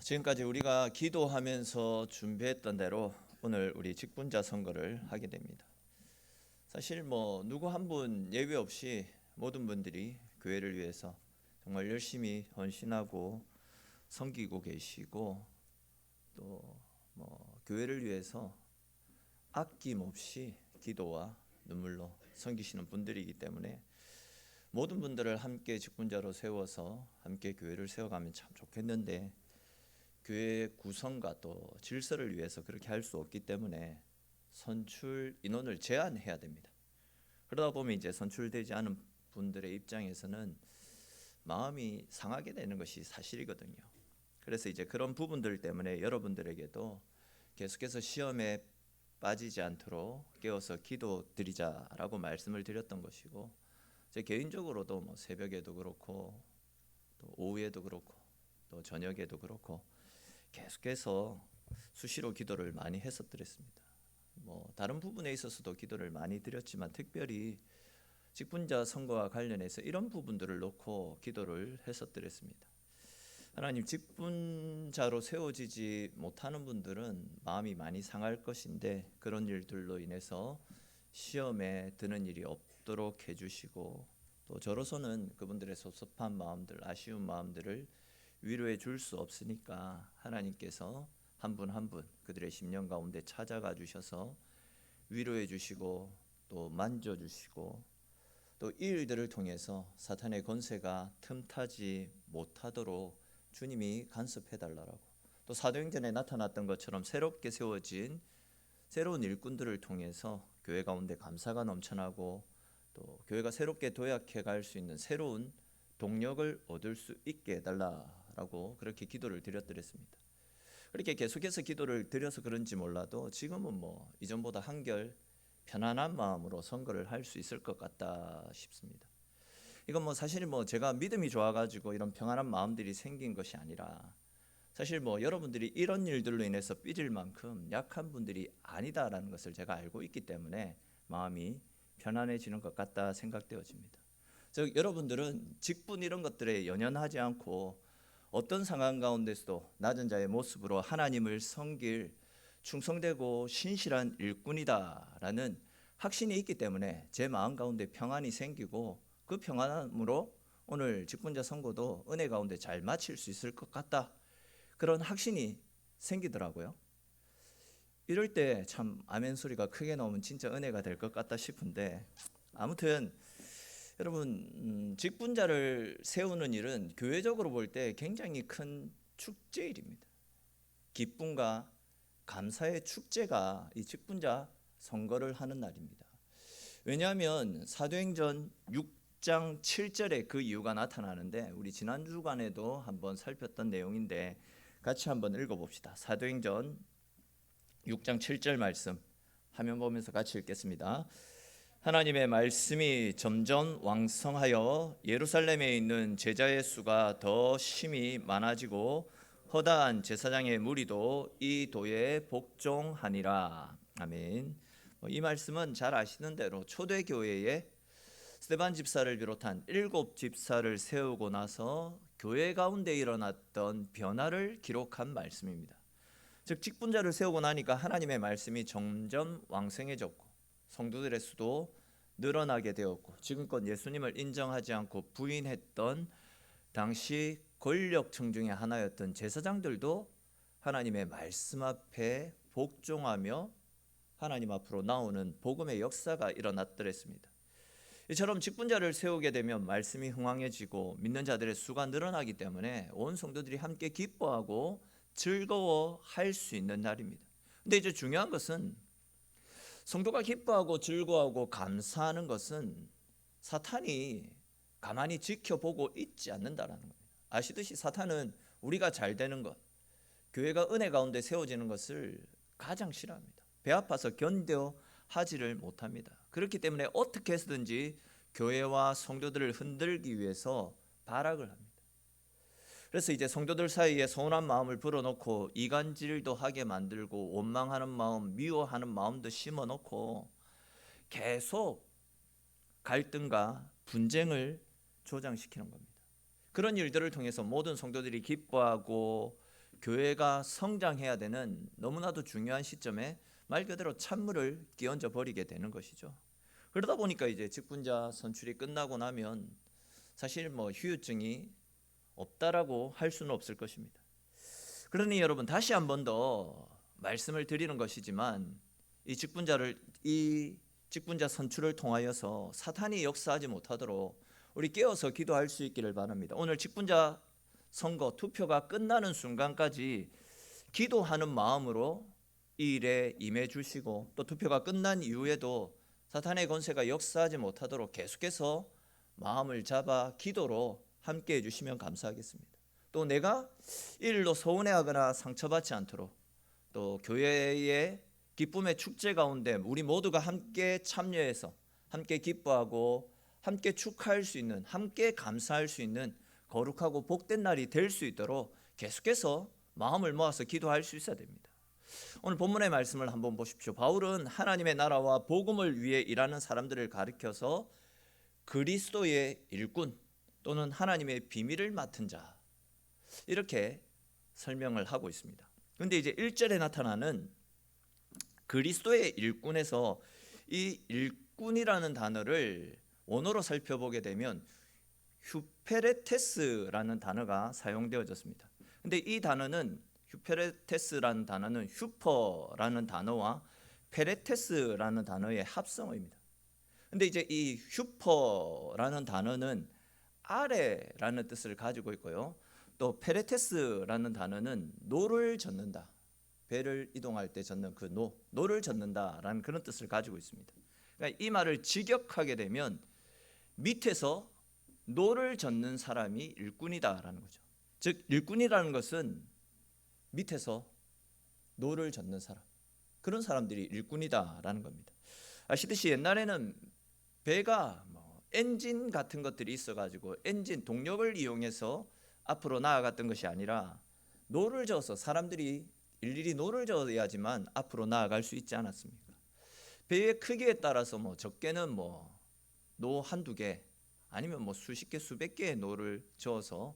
지금까지 우리가 기도하면서 준비했던 대로 오늘 우리 직분자 선거를 하게 됩니다. 사실 누구 한 분 예외 없이 모든 분들이 교회를 위해서 정말 열심히 헌신하고 섬기고 계시고 또 교회를 위해서 아낌없이 기도와 눈물로 섬기시는 분들이기 때문에 모든 분들을 함께 직분자로 세워서 함께 교회를 세워가면 참 좋겠는데 교회 구성과 또 질서를 위해서 그렇게 할 수 없기 때문에 선출 인원을 제한해야 됩니다. 그러다 보면 이제 선출되지 않은 분들의 입장에서는 마음이 상하게 되는 것이 사실이거든요. 그래서 이제 그런 부분들 때문에 여러분들에게도 계속해서 시험에 빠지지 않도록 깨워서 기도드리자라고 말씀을 드렸던 것이고, 제 개인적으로도 새벽에도 그렇고 또 오후에도 그렇고 또 저녁에도 그렇고 계속해서 수시로 기도를 많이 했었더랬습니다. 다른 부분에 있어서도 기도를 많이 드렸지만 특별히 직분자 선거와 관련해서 이런 부분들을 놓고 기도를 했었더랬습니다. 하나님, 직분자로 세워지지 못하는 분들은 마음이 많이 상할 것인데 그런 일들로 인해서 시험에 드는 일이 없도록 해주시고, 또 저로서는 그분들의 섭섭한 마음들, 아쉬운 마음들을 위로해 줄 수 없으니까 하나님께서 한 분 한 분 그들의 심령 가운데 찾아가 주셔서 위로해 주시고 또 만져 주시고, 또 이 일들을 통해서 사탄의 권세가 틈타지 못하도록 주님이 간섭해 달라고, 또 사도행전에 나타났던 것처럼 새롭게 세워진 새로운 일꾼들을 통해서 교회 가운데 감사가 넘쳐나고 또 교회가 새롭게 도약해 갈 수 있는 새로운 동력을 얻을 수 있게 해달라라고 그렇게 기도를 드렸더랬습니다. 그렇게 계속해서 기도를 드려서 그런지 몰라도 지금은 이전보다 한결 편안한 마음으로 선거를 할 수 있을 것 같다 싶습니다. 이건 사실 제가 믿음이 좋아가지고 이런 평안한 마음들이 생긴 것이 아니라, 사실 여러분들이 이런 일들로 인해서 삐질 만큼 약한 분들이 아니다라는 것을 제가 알고 있기 때문에 마음이 편안해지는 것 같다 생각되어집니다. 즉 여러분들은 직분 이런 것들에 연연하지 않고 어떤 상황 가운데서도 낮은 자의 모습으로 하나님을 섬길 충성되고 신실한 일꾼이다라는 확신이 있기 때문에 제 마음 가운데 평안이 생기고, 그 평안함으로 오늘 직분자 선거도 은혜 가운데 잘 마칠 수 있을 것 같다, 그런 확신이 생기더라고요. 이럴 때 참 아멘 소리가 크게 나오면 진짜 은혜가 될 것 같다 싶은데, 아무튼 여러분, 직분자를 세우는 일은 교회적으로 볼 때 굉장히 큰 축제일입니다. 기쁨과 감사의 축제가 이 직분자 선거를 하는 날입니다. 왜냐하면 사도행전 6장 7절에 그 이유가 나타나는데, 우리 지난 주간에도 한번 살폈던 내용인데 같이 한번 읽어봅시다. 사도행전 6장 7절 말씀 화면 보면서 같이 읽겠습니다. 하나님의 말씀이 점점 왕성하여 예루살렘에 있는 제자의 수가 더 심히 많아지고 허다한 제사장의 무리도 이 도에 복종하니라. 아멘. 이 말씀은 잘 아시는 대로 초대교회에 스데반 집사를 비롯한 7 집사를 세우고 나서 교회 가운데 일어났던 변화를 기록한 말씀입니다. 즉 직분자를 세우고 나니까 하나님의 말씀이 점점 왕성해졌고 성도들의 수도 늘어나게 되었고, 지금껏 예수님을 인정하지 않고 부인했던 당시 권력층 중에 하나였던 제사장들도 하나님의 말씀 앞에 복종하며 하나님 앞으로 나오는 복음의 역사가 일어났더랬습니다. 이처럼 직분자를 세우게 되면 말씀이 흥왕해지고 믿는 자들의 수가 늘어나기 때문에 온 성도들이 함께 기뻐하고 즐거워할 수 있는 날입니다. 근데 이제 중요한 것은 성도가 기뻐하고 즐거워하고 감사하는 것은 사탄이 가만히 지켜보고 있지 않는다라는 겁니다. 아시듯이 사탄은 우리가 잘 되는 것, 교회가 은혜 가운데 세워지는 것을 가장 싫어합니다. 배 아파서 견뎌하지를 못합니다. 그렇기 때문에 어떻게 해서든지 교회와 성도들을 흔들기 위해서 발악을 합니다. 그래서 이제 성도들 사이에 서운한 마음을 불어넣고 이간질도 하게 만들고 원망하는 마음, 미워하는 마음도 심어놓고 계속 갈등과 분쟁을 조장시키는 겁니다. 그런 일들을 통해서 모든 성도들이 기뻐하고 교회가 성장해야 되는 너무나도 중요한 시점에 말 그대로 찬물을 끼얹어 버리게 되는 것이죠. 그러다 보니까 이제 직분자 선출이 끝나고 나면 사실 뭐 후유증이 없다라고 할 수는 없을 것입니다. 그러니 여러분, 다시 한 번 더 말씀을 드리는 것이지만 이 직분자 선출을 통하여서 사탄이 역사하지 못하도록 우리 깨어서 기도할 수 있기를 바랍니다. 오늘 직분자 선거 투표가 끝나는 순간까지 기도하는 마음으로 이 일에 임해 주시고, 또 투표가 끝난 이후에도 사탄의 권세가 역사하지 못하도록 계속해서 마음을 잡아 기도로 함께 해주시면 감사하겠습니다. 또 내가 이 일로 서운해하거나 상처받지 않도록, 또 교회의 기쁨의 축제 가운데 우리 모두가 함께 참여해서 함께 기뻐하고 함께 축하할 수 있는, 함께 감사할 수 있는 거룩하고 복된 날이 될 수 있도록 계속해서 마음을 모아서 기도할 수 있어야 됩니다. 오늘 본문의 말씀을 한번 보십시오. 바울은 하나님의 나라와 복음을 위해 일하는 사람들을 가리켜서 그리스도의 일꾼 또는 하나님의 비밀을 맡은 자, 이렇게 설명을 하고 있습니다. 그런데 이제 1절에 나타나는 그리스도의 일꾼에서 이 일꾼이라는 단어를 원어로 살펴보게 되면 휴페레테스라는 단어가 사용되어졌습니다. 근데 이 단어는, 휴페레테스라는 단어는 휴퍼라는 단어와 페레테스라는 단어의 합성어입니다. 근데 이제 이 휴퍼라는 단어는 아래라는 뜻을 가지고 있고요, 또 페레테스라는 단어는 노를 젓는다, 배를 이동할 때 젓는 그 노를 젓는다라는 그런 뜻을 가지고 있습니다. 그러니까 이 말을 직역하게 되면 밑에서 노를 젓는 사람이 일꾼이다라는 거죠. 즉 일꾼이라는 것은 밑에서 노를 젓는 사람, 그런 사람들이 일꾼이다라는 겁니다. 아시듯이 옛날에는 배가 엔진 같은 것들이 있어가지고 엔진 동력을 이용해서 앞으로 나아갔던 것이 아니라 노를 저어서 사람들이 일일이 노를 저어야지만 앞으로 나아갈 수 있지 않았습니까? 배의 크기에 따라서 적게는 노 한두 개, 아니면 수십 개, 수백 개의 노를 저어서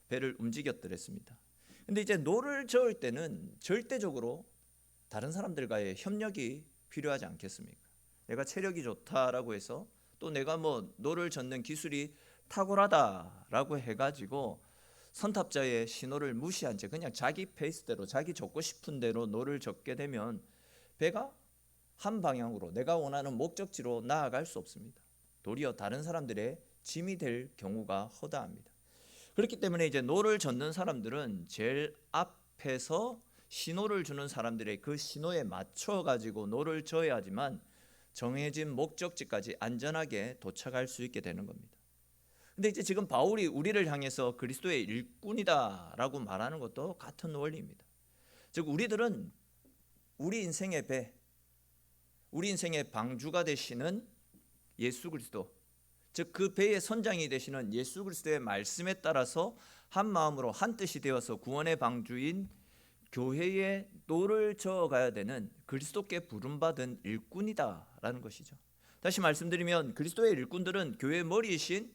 배를 움직였더랬습니다. 근데 이제 노를 저을 때는 절대적으로 다른 사람들과의 협력이 필요하지 않겠습니까? 내가 체력이 좋다라고 해서, 또 내가 노를 젓는 기술이 탁월하다라고 해가지고 선탑자의 신호를 무시한 채 그냥 자기 페이스대로, 자기 젓고 싶은 대로 노를 젓게 되면 배가 한 방향으로 내가 원하는 목적지로 나아갈 수 없습니다. 도리어 다른 사람들의 짐이 될 경우가 허다합니다. 그렇기 때문에 이제 노를 젓는 사람들은 제일 앞에서 신호를 주는 사람들의 그 신호에 맞춰 가지고 노를 저어야지만 정해진 목적지까지 안전하게 도착할 수 있게 되는 겁니다. 근데 이제 지금 바울이 우리를 향해서 그리스도의 일꾼이다라고 말하는 것도 같은 원리입니다. 즉 우리들은 우리 인생의 배, 우리 인생의 방주가 되시는 예수 그리스도, 즉 그 배의 선장이 되시는 예수 그리스도의 말씀에 따라서 한 마음으로 한 뜻이 되어서 구원의 방주인 교회에 노를 저어가야 되는 그리스도께 부름받은 일꾼이다라는 것이죠. 다시 말씀드리면 그리스도의 일꾼들은 교회의 머리이신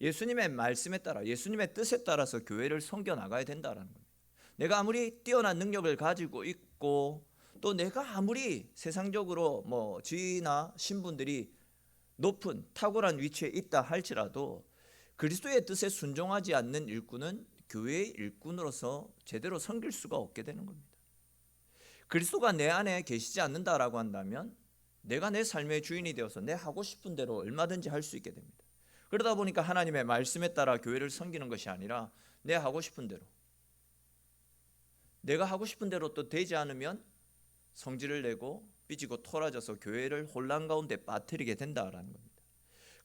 예수님의 말씀에 따라, 예수님의 뜻에 따라서 교회를 섬겨 나가야 된다라는 겁니다. 내가 아무리 뛰어난 능력을 가지고 있고, 또 내가 아무리 세상적으로 지위나 신분들이 높은 탁월한 위치에 있다 할지라도 그리스도의 뜻에 순종하지 않는 일꾼은 교회의 일꾼으로서 제대로 섬길 수가 없게 되는 겁니다. 그리스도가 내 안에 계시지 않는다라고 한다면 내가 내 삶의 주인이 되어서 내 하고 싶은 대로 얼마든지 할 수 있게 됩니다. 그러다 보니까 하나님의 말씀에 따라 교회를 섬기는 것이 아니라 내 하고 싶은 대로, 내가 하고 싶은 대로 또 되지 않으면 성질을 내고 삐지고 토라져서 교회를 혼란 가운데 빠뜨리게 된다라는 겁니다.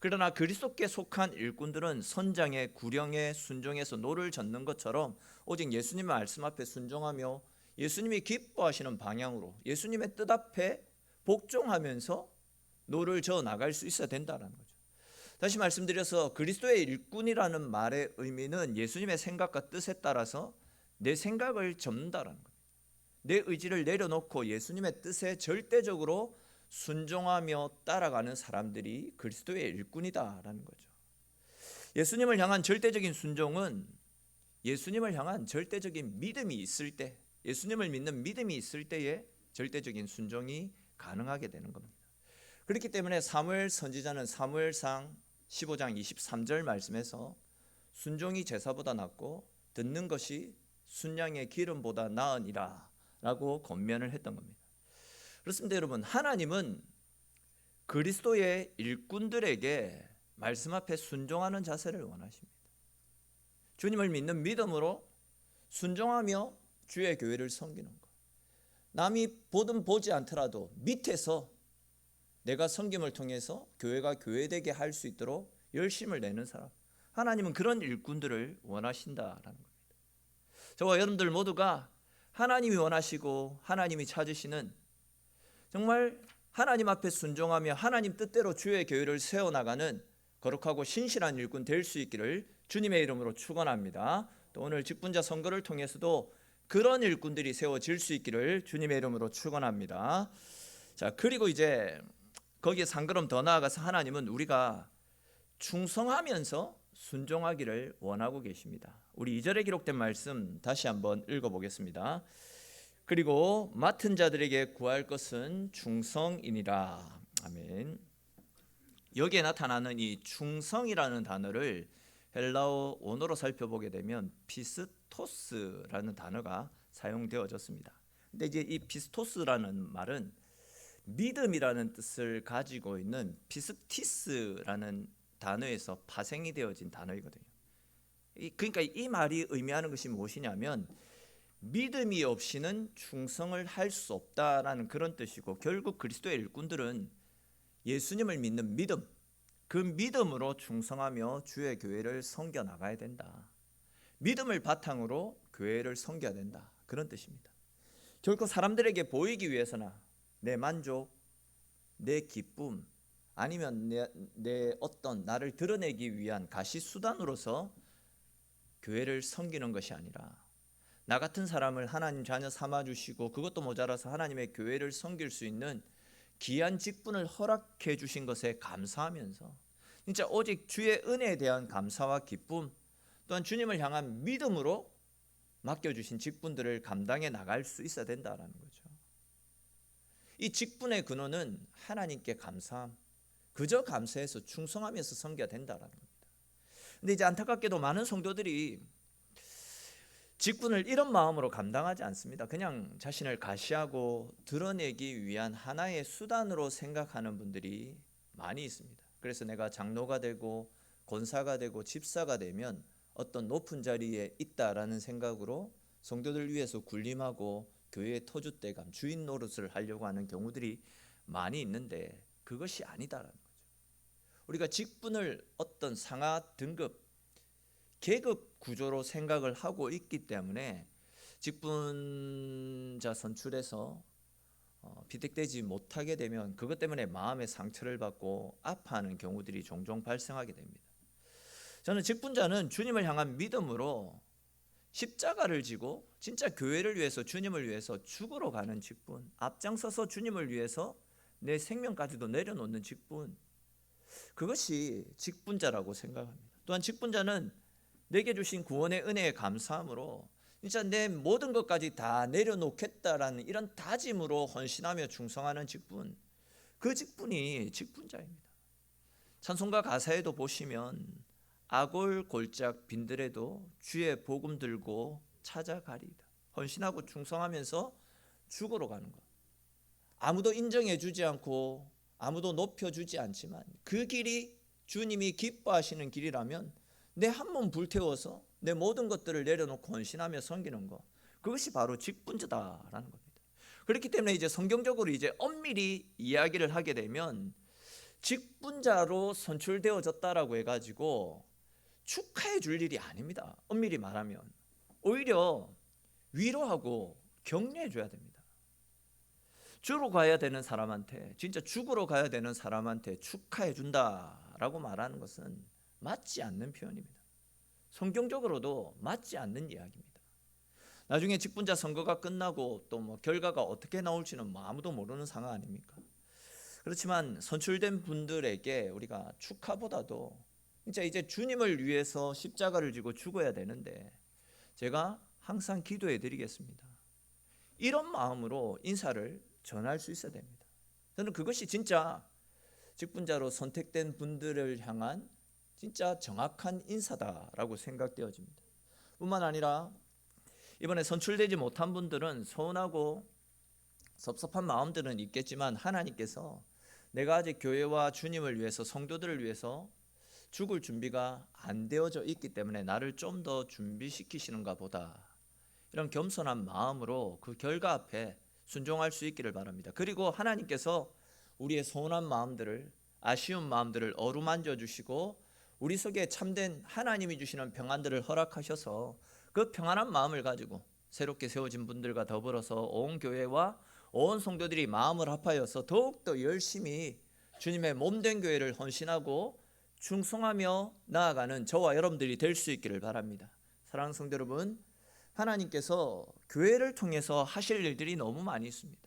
그러나 그리스도께 속한 일꾼들은 선장의 구령에 순종해서 노를 젓는 것처럼 오직 예수님의 말씀 앞에 순종하며 예수님이 기뻐하시는 방향으로 예수님의 뜻 앞에 복종하면서 노를 저어 나갈 수 있어야 된다는 거죠. 다시 말씀드려서 그리스도의 일꾼이라는 말의 의미는 예수님의 생각과 뜻에 따라서 내 생각을 접는다라는 겁니다. 내 의지를 내려놓고 예수님의 뜻에 절대적으로 순종하며 따라가는 사람들이 그리스도의 일꾼이다라는 거죠. 예수님을 향한 절대적인 순종은 예수님을 향한 절대적인 믿음이 있을 때, 예수님을 믿는 믿음이 있을 때에 절대적인 순종이 가능하게 되는 겁니다. 그렇기 때문에 사무엘 선지자는 사무엘상 15장 23절 말씀에서 순종이 제사보다 낫고 듣는 것이 순양의 기름보다 나으니라 라고 권면을 했던 겁니다. 그렇습니다. 여러분, 하나님은 그리스도의 일꾼들에게 말씀 앞에 순종하는 자세를 원하십니다. 주님을 믿는 믿음으로 순종하며 주의 교회를 섬기는 것. 남이 보든 보지 않더라도 밑에서 내가 섬김을 통해서 교회가 교회되게 할 수 있도록 열심을 내는 사람, 하나님은 그런 일꾼들을 원하신다라는 겁니다. 저와 여러분들 모두가 하나님이 원하시고 하나님이 찾으시는 정말 하나님 앞에 순종하며 하나님 뜻대로 주의 교회를 세워나가는 거룩하고 신실한 일꾼 될 수 있기를 주님의 이름으로 축원합니다. 또 오늘 직분자 선거를 통해서도 그런 일꾼들이 세워질 수 있기를 주님의 이름으로 축원합니다. 자, 그리고 이제 거기에서 한 걸음 더 나아가서 하나님은 우리가 충성하면서 순종하기를 원하고 계십니다. 우리 2절에 기록된 말씀 다시 한번 읽어보겠습니다. 그리고 맡은 자들에게 구할 것은 충성이니라. 아멘. 여기에 나타나는 이 충성이라는 단어를 헬라어 원어로 살펴보게 되면 피스토스라는 단어가 사용되어졌습니다. 근데 이제 이 피스토스라는 말은 믿음이라는 뜻을 가지고 있는 피스티스라는 단어에서 파생이 되어진 단어이거든요. 그러니까 이 말이 의미하는 것이 무엇이냐면 믿음이 없이는 충성을 할 수 없다라는 그런 뜻이고, 결국 그리스도의 일꾼들은 예수님을 믿는 믿음, 그 믿음으로 충성하며 주의 교회를 섬겨 나가야 된다. 믿음을 바탕으로 교회를 섬겨야 된다, 그런 뜻입니다. 결코 사람들에게 보이기 위해서나 내 만족, 내 기쁨, 아니면 내 어떤 나를 드러내기 위한 가시수단으로서 교회를 섬기는 것이 아니라 나 같은 사람을 하나님 자녀 삼아주시고 그것도 모자라서 하나님의 교회를 섬길 수 있는 귀한 직분을 허락해 주신 것에 감사하면서 진짜 오직 주의 은혜에 대한 감사와 기쁨, 또한 주님을 향한 믿음으로 맡겨주신 직분들을 감당해 나갈 수 있어야 된다는 거죠. 이 직분의 근원은 하나님께 감사함, 그저 감사해서 충성하면서 섬겨야 된다는 겁니다. 근데 이제 안타깝게도 많은 성도들이 직분을 이런 마음으로 감당하지 않습니다. 그냥 자신을 가시하고 드러내기 위한 하나의 수단으로 생각하는 분들이 많이 있습니다. 그래서 내가 장로가 되고 권사가 되고 집사가 되면 어떤 높은 자리에 있다라는 생각으로 성도들 위해서 군림하고 교회의 터줏대감, 주인 노릇을 하려고 하는 경우들이 많이 있는데 그것이 아니다라는 거죠. 우리가 직분을 어떤 상하 등급, 계급 구조로 생각을 하고 있기 때문에 직분자 선출에서 피택되지 못하게 되면 그것 때문에 마음의 상처를 받고 아파하는 경우들이 종종 발생하게 됩니다. 저는 직분자는 주님을 향한 믿음으로 십자가를 지고 진짜 교회를 위해서, 주님을 위해서 죽으러 가는 직분, 앞장서서 주님을 위해서 내 생명까지도 내려놓는 직분, 그것이 직분자라고 생각합니다. 또한 직분자는 내게 주신 구원의 은혜에 감사함으로 진짜 내 모든 것까지 다 내려놓겠다라는 이런 다짐으로 헌신하며 충성하는 직분, 그 직분이 직분자입니다. 찬송가 가사에도 보시면 아골골짝 빈들에도 주의 복음 들고 찾아가리이다. 헌신하고 충성하면서 죽으러 가는 것. 아무도 인정해 주지 않고 아무도 높여주지 않지만 그 길이 주님이 기뻐하시는 길이라면 내 한 몸 불태워서 내 모든 것들을 내려놓고 헌신하며 섬기는 것, 그것이 바로 직분자다라는 겁니다. 그렇기 때문에 이제 성경적으로 이제 엄밀히 이야기를 하게 되면 직분자로 선출되어졌다라고 해가지고 축하해 줄 일이 아닙니다. 엄밀히 말하면 오히려 위로하고 격려해 줘야 됩니다. 주로 가야 되는 사람한테, 진짜 죽으러 가야 되는 사람한테 축하해 준다라고 말하는 것은 맞지 않는 표현입니다. 성경적으로도 맞지 않는 이야기입니다. 나중에 직분자 선거가 끝나고 또 뭐 결과가 어떻게 나올지는 아무도 모르는 상황 아닙니까? 그렇지만 선출된 분들에게 우리가 축하보다도 진짜 이제 주님을 위해서 십자가를 지고 죽어야 되는데 제가 항상 기도해 드리겠습니다. 이런 마음으로 인사를 전할 수 있어야 됩니다. 저는 그것이 진짜 직분자로 선택된 분들을 향한 진짜 정확한 인사다라고 생각되어집니다. 뿐만 아니라 이번에 선출되지 못한 분들은 서운하고 섭섭한 마음들은 있겠지만 하나님께서 내가 아직 교회와 주님을 위해서, 성도들을 위해서 죽을 준비가 안 되어져 있기 때문에 나를 좀 더 준비시키시는가 보다, 이런 겸손한 마음으로 그 결과 앞에 순종할 수 있기를 바랍니다. 그리고 하나님께서 우리의 서운한 마음들을, 아쉬운 마음들을 어루만져 주시고 우리 속에 참된 하나님이 주시는 평안들을 허락하셔서 그 평안한 마음을 가지고 새롭게 세워진 분들과 더불어서 온 교회와 온 성도들이 마음을 합하여서 더욱더 열심히 주님의 몸된 교회를 헌신하고 충성하며 나아가는 저와 여러분들이 될 수 있기를 바랍니다. 사랑하는 성도 여러분, 하나님께서 교회를 통해서 하실 일들이 너무 많이 있습니다.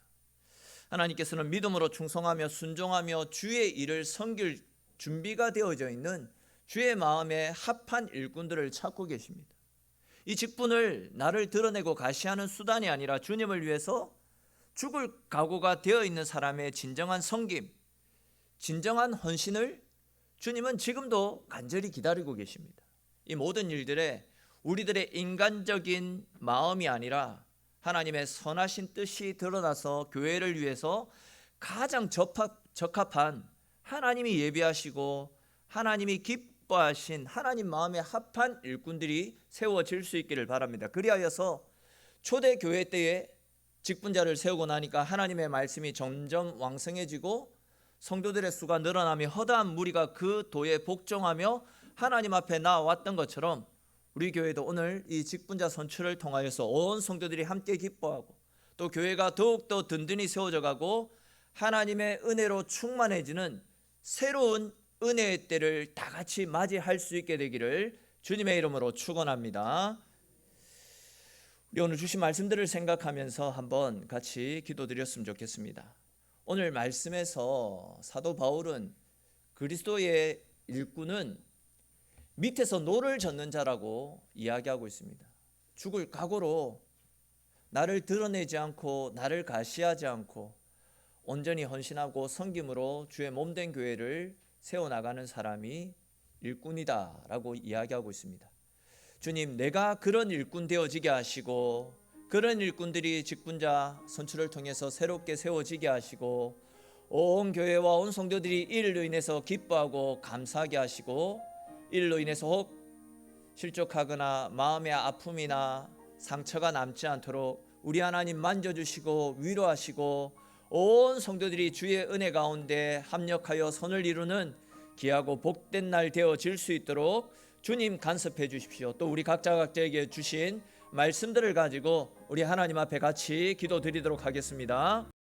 하나님께서는 믿음으로 충성하며 순종하며 주의 일을 섬길 준비가 되어져 있는 주의 마음에 합한 일꾼들을 찾고 계십니다. 이 직분을 나를 드러내고 가시하는 수단이 아니라 주님을 위해서 죽을 각오가 되어 있는 사람의 진정한 섬김, 진정한 헌신을 주님은 지금도 간절히 기다리고 계십니다. 이 모든 일들에 우리들의 인간적인 마음이 아니라 하나님의 선하신 뜻이 드러나서 교회를 위해서 가장 적합한, 하나님이 예비하시고 하나님이 기뻐하신 하나님 마음에 합한 일꾼들이 세워질 수 있기를 바랍니다. 그리하여서 초대 교회 때에 직분자를 세우고 나니까 하나님의 말씀이 점점 왕성해지고 성도들의 수가 늘어나며 허다한 무리가 그 도에 복종하며 하나님 앞에 나왔던 것처럼 우리 교회도 오늘 이 직분자 선출을 통하여서 온 성도들이 함께 기뻐하고 또 교회가 더욱더 든든히 세워져 가고 하나님의 은혜로 충만해지는 새로운 은혜의 때를 다 같이 맞이할 수 있게 되기를 주님의 이름으로 축원합니다. 우리 오늘 주신 말씀들을 생각하면서 한번 같이 기도드렸으면 좋겠습니다. 오늘 말씀에서 사도 바울은 그리스도의 일꾼은 밑에서 노를 젓는 자라고 이야기하고 있습니다. 죽을 각오로 나를 드러내지 않고 나를 가시하지 않고 온전히 헌신하고 섬김으로 주의 몸된 교회를 세워나가는 사람이 일꾼이다 라고 이야기하고 있습니다. 주님, 내가 그런 일꾼 되어지게 하시고 그런 일꾼들이 직분자 선출을 통해서 새롭게 세워지게 하시고 온 교회와 온 성도들이 이 일로 인해서 기뻐하고 감사하게 하시고 일로 인해서 혹 실족하거나 마음의 아픔이나 상처가 남지 않도록 우리 하나님 만져주시고 위로하시고 온 성도들이 주의 은혜 가운데 합력하여 선을 이루는 귀하고 복된 날 되어질 수 있도록 주님 간섭해 주십시오. 또 우리 각자에게 주신 말씀들을 가지고 우리 하나님 앞에 같이 기도드리도록 하겠습니다.